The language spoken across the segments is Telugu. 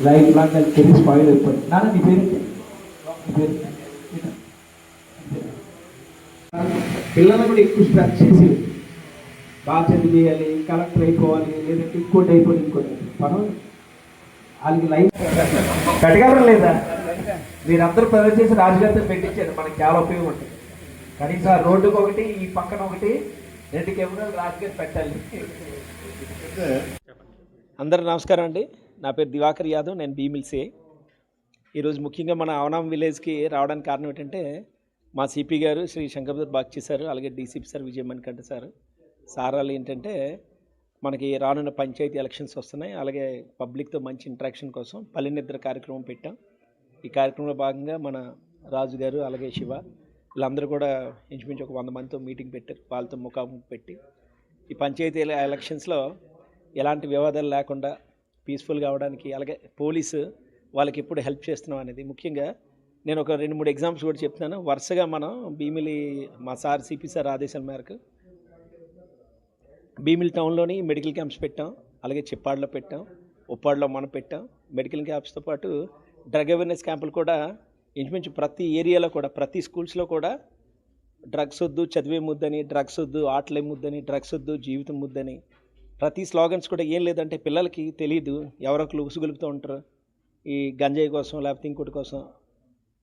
లైఫ్ లాంగ్ అది కెరీర్ స్పాయిల్ అయిపోయింది. నాన్న నీ పేరు పిల్లలు కూడా ఎక్కువ స్ట్రెస్ చేసి బాగా చదివేయాలి, కలెక్టర్ అయిపోవాలి, లేదంటే ఇంకోటి అయిపోయి ఇంకోటి మనం వాళ్ళకి లైఫ్ పెట్టగలరా లేదా? మీరందరూ ప్రజలు చేసి రాజుగారితో పెట్టించారు, మనకి చాలా ఉపయోగం ఉంటుంది. కనీసం ఆ రోడ్డుకి ఒకటి, ఈ పక్కన ఒకటి, 2 కెమెరాలు రాజుగారు పెట్టాలి. అందరూ నమస్కారం అండి. నా పేరు దివాకర్ యాదవ్, నేను భీమిల్సే. ఈరోజు ముఖ్యంగా మన అవనాం విలేజ్కి రావడానికి కారణం ఏంటంటే మా సిపి గారు శ్రీ శంకర్ బాగ్చి సార్, అలాగే డీసీపీ సార్ విజయ మణికంఠ సార్ వాళ్ళు ఏంటంటే మనకి రానున్న పంచాయతీ ఎలక్షన్స్ వస్తున్నాయి, అలాగే పబ్లిక్తో మంచి ఇంటరాక్షన్ కోసం పల్లెనిద్ర కార్యక్రమం పెట్టాం. ఈ కార్యక్రమంలో భాగంగా మన రాజు గారు అలాగే శివ వీళ్ళందరూ కూడా ఇంచుమించు ఒక 100 మందితో మీటింగ్ పెట్టారు. వాళ్ళతో ముఖాముఖి పెట్టి ఈ పంచాయతీ ఎలక్షన్స్లో ఎలాంటి వివాదాలు లేకుండా పీస్ఫుల్గా అవడానికి, అలాగే పోలీసు వాళ్ళకి ఎప్పుడు హెల్ప్ చేస్తున్నాం అనేది ముఖ్యంగా నేను ఒక 2-3 ఎగ్జాంపుల్స్ కూడా చెప్తున్నాను. వరుసగా మనం భీమిలి మా సార్ సిపి సార్ ఆదేశాల మేరకు భీమిలి టౌన్లోని మెడికల్ క్యాంప్స్ పెట్టాం, అలాగే చిప్పాడులో పెట్టాం, ఉప్పాడులో మనం పెట్టాం. మెడికల్ క్యాంప్స్తో పాటు డ్రగ్ అవేర్నెస్ క్యాంపులు కూడా ఇంచుమించు ప్రతి ఏరియాలో కూడా, ప్రతి స్కూల్స్లో కూడా డ్రగ్స్ వద్దు చదివే ముద్దని, డ్రగ్స్ వద్దు ఆటలే ముద్దని, డ్రగ్స్ వద్దు జీవితం ముద్దని, ప్రతి స్లోగన్స్ కూడా ఏం లేదంటే పిల్లలకి తెలియదు, ఎవరొకరు ఉసుగొలుపుతూ ఉంటారు ఈ గంజాయి కోసం లేకపోతే ఇంకోటి కోసం.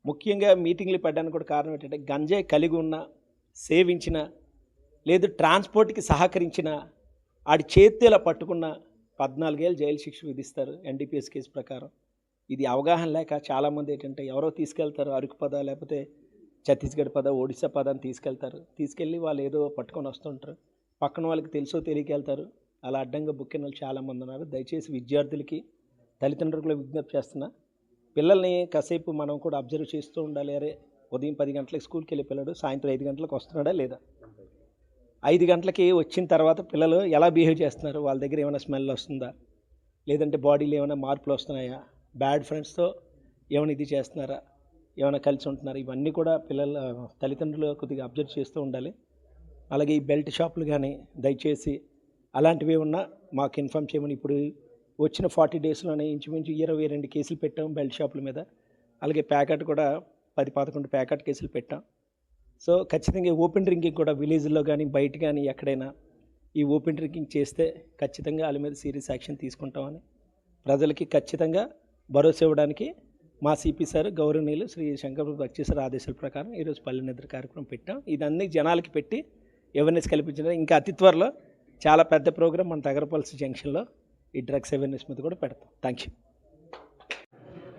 ముఖ్యంగా మీటింగ్లు పెట్టడానికి కూడా కారణం ఏంటంటే గంజాయి కలిగి ఉన్న, సేవించిన, లేదు ట్రాన్స్పోర్ట్కి సహకరించిన ఆడి చేతిలో పట్టుకున్న 14 ఏళ్ళు జైలు శిక్ష విధిస్తారు ఎన్డీపీఎస్ కేసు ప్రకారం. ఇది అవగాహన లేక చాలామంది ఏంటంటే ఎవరో తీసుకెళ్తారు, అరకు పద లేకపోతే ఛత్తీస్గఢ్ పద, ఒడిశా పద అని తీసుకెళ్ళి వాళ్ళు ఏదో పట్టుకొని వస్తుంటారు. పక్కన వాళ్ళకి తెలుసో తెలియకెళ్తారు, అలా అడ్డంగా బుక్కిన వాళ్ళు చాలామంది ఉన్నారు. దయచేసి విద్యార్థులకి, తల్లిదండ్రులకు విజ్ఞప్తి చేస్తున్నా, పిల్లల్ని కాసేపు మనం కూడా అబ్జర్వ్ చేస్తూ ఉండాలి. అరే ఉదయం 10 గంటలకు స్కూల్కి వెళ్ళి పిల్లడు సాయంత్రం 5 గంటలకు వస్తున్నాడా లేదా, 5 గంటలకి వచ్చిన తర్వాత పిల్లలు ఎలా బిహేవ్ చేస్తున్నారు, వాళ్ళ దగ్గర ఏమైనా స్మెల్ వస్తుందా, లేదంటే బాడీలో ఏమైనా మార్పులు వస్తున్నాయా, బ్యాడ్ ఫ్రెండ్స్తో ఏమైనా ఇది చేస్తున్నారా, ఏమైనా కలిసి ఉంటున్నారా, ఇవన్నీ కూడా పిల్లల తల్లిదండ్రులు కొద్దిగా అబ్జర్వ్ చేస్తూ ఉండాలి. అలాగే ఈ బెల్ట్ షాపులు కానీ దయచేసి అలాంటివి ఉన్నా మాకు ఇన్ఫామ్ చేయమని. ఇప్పుడు వచ్చిన 40 డేస్లోనే ఇంచుమించు 22 కేసులు పెట్టాం బెల్ట్ షాపుల మీద. అలాగే ప్యాకెట్ కూడా 10-11 ప్యాకెట్ కేసులు పెట్టాం. సో ఖచ్చితంగా ఓపెన్ డ్రింకింగ్ కూడా విలేజ్లో కానీ బయట కానీ ఎక్కడైనా ఈ ఓపెన్ డ్రింకింగ్ చేస్తే ఖచ్చితంగా వాళ్ళ మీద సీరియస్ యాక్షన్ తీసుకుంటామని ప్రజలకి ఖచ్చితంగా భరోసా ఇవ్వడానికి మా సిపి సార్ గౌరవనీయులు శ్రీ శంకర్ బాగ్చి సార్ ఆదేశాల ప్రకారం ఈరోజు పల్లెనిద్ర కార్యక్రమం పెట్టాం. ఇదన్నీ జనాలకి పెట్టి అవేర్నెస్ కల్పించడం. ఇంకా అతి త్వరలో చాలా పెద్ద ప్రోగ్రాం మన తగరపల్సి జంక్షన్లో ఈ డ్రగ్స్ అవేర్నెస్ మీద కూడా పెడతాం. Thank you.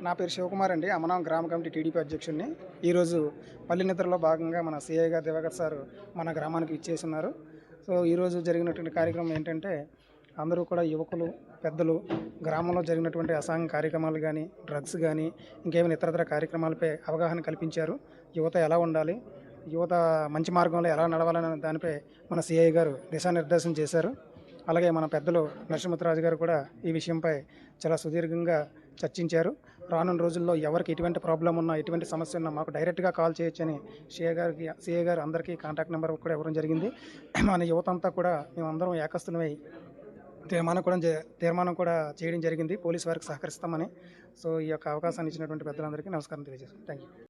నా పేరు శివకుమార్ అండి, అమనాం గ్రామ కమిటీ టీడీపీ అధ్యక్షుడిని. ఈరోజు పల్లెనిద్రలో భాగంగా మన సిఐ గారు దివాకర్ సార్ మన గ్రామానికి ఇచ్చేస్తున్నారు. సో ఈరోజు జరిగినటువంటి కార్యక్రమం ఏంటంటే అందరూ కూడా యువకులు, పెద్దలు గ్రామంలో జరిగినటువంటి అసాంఘిక కార్యక్రమాలు కానీ, డ్రగ్స్ కానీ, ఇంకేమైనా ఇతరతర కార్యక్రమాలపై అవగాహన కల్పించారు. యువత ఎలా ఉండాలి, యువత మంచి మార్గంలో ఎలా నడవాలనే దానిపై మన సిఐ గారు దిశానిర్దేశం చేశారు. అలాగే మన పెద్దలు నరసింహరాజు గారు కూడా ఈ విషయంపై చాలా సుదీర్ఘంగా చర్చించారు. రానున్న రోజుల్లో ఎవరికి ఎటువంటి ప్రాబ్లం ఉన్నా, ఎటువంటి సమస్య ఉన్నా మాకు డైరెక్ట్గా కాల్ చేయొచ్చని సిఐ గారు అందరికీ కాంటాక్ట్ నెంబర్ కూడా ఇవ్వడం జరిగింది. మన యువత అంతా కూడా మేమందరం ఏకస్తులమై తీర్మానం కూడా చేయడం జరిగింది, పోలీసు వారికి సహకరిస్తామని. సో ఈ యొక్క అవకాశాన్ని ఇచ్చినటువంటి పెద్దలందరికీ నమస్కారం తెలియజేస్తాను. Thank you.